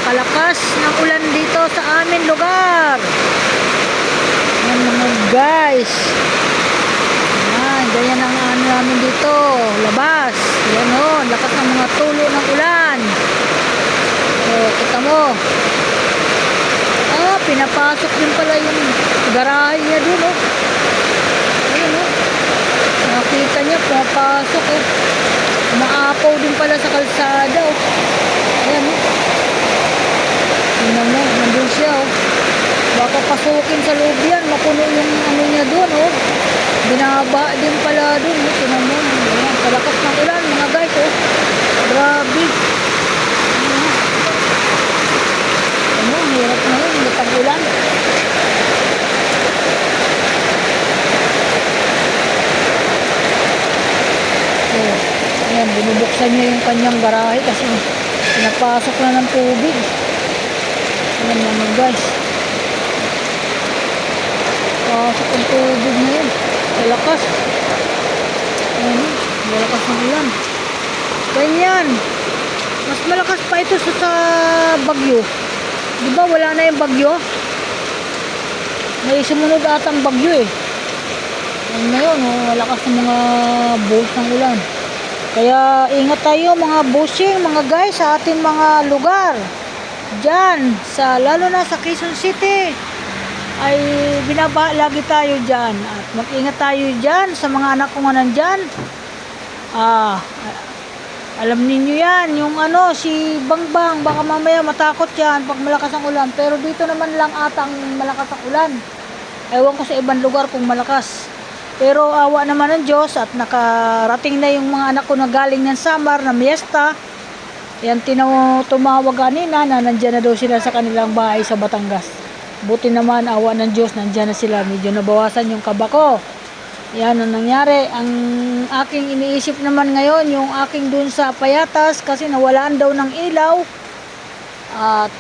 Napakalakas ng ulan dito sa amin lugar. Yan mga guys. Yan, ganyan ang ano namin dito. Labas. Yan o, lakas ng mga tulo ng ulan. O, kita mo. Ah, pinapasok din pala yung garahe niya dun o. Ayun o. Nakita niya, pinapasok o. Maapaw din pala sa kalsada o. Ayan o. Tingnan mo, nandun siya oh. Baka pasukin sa loob yan, mapuno yung ano niya doon oh. Binaba din pala doon oh. Tingnan mo, ayan, palakas ng ulan mga guys oh. Grabe. Ano, hirap na yun, matang ulan. Oh, ayan, binubuksan niya yung kanyang garahe kasi pinapasok na ng tubig. Ayan naman guys. Pasok ang tubig na yun. Malakas. Ayan. Malakas ng ulan. Ganyan. Mas malakas pa ito sa bagyo. Diba wala na yung bagyo? May sumunod atang bagyo eh. Ayan na yun. Oh, malakas ng mga buhos ng ulan. Kaya ingat tayo mga busing, mga guys sa ating mga lugar. Diyan, lalo na sa Quezon City ay binaba lagi tayo dyan at mag-ingat tayo dyan sa mga anak ko nga nandyan. Alam ninyo yan, yung ano, si Bangbang, baka mamaya matakot yan pag malakas ang ulan, pero dito naman lang atang malakas ang ulan. Ewan ko sa ibang lugar kung malakas, pero awa naman ng Diyos at nakarating na yung mga anak ko na galing ng Samar na Miesta. Yan, tumawag kanina na nandyan na daw sila sa kanilang bahay sa Batangas. Buti naman, awa ng Diyos, nandyan na sila. Medyo nabawasan yung kaba ko. Yan ang nangyari. Ang aking iniisip naman ngayon, yung aking dun sa Payatas, kasi nawalaan daw ng ilaw. At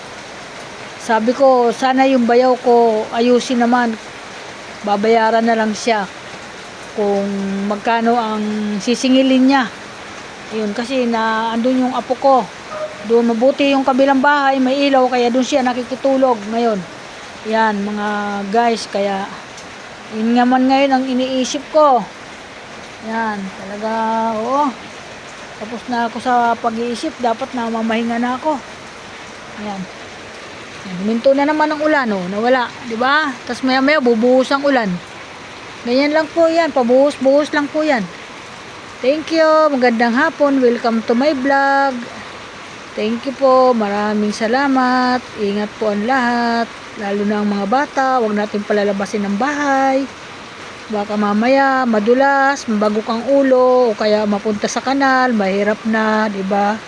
sabi ko, sana yung bayaw ko ayusin naman. Babayaran na lang siya kung magkano ang sisingilin niya. Yun, kasi na andun yung apo ko. Doon mabuti yung kabilang bahay, may ilaw, kaya doon siya nakikitulog ngayon. Yan mga guys, kaya yun naman ngayon ang iniisip ko. Yan, talaga, oo. Tapos na ako sa pag-iisip, dapat na mamahinga na ako. Yan. Huminto na naman ang ulan, oh, nawala, di ba? Tapos maya-maya bubuhos ang ulan. Ganyan lang po yan, pabuhos-buhos lang po yan. Thank you. Magandang hapon. Welcome to my vlog. Thank you po. Maraming salamat. Ingat po ang lahat. Lalo na ang mga bata. Huwag natin palalabasin ng bahay. Baka mamaya madulas, mabagok ang ulo, o kaya mapunta sa kanal, mahirap na, 'di ba?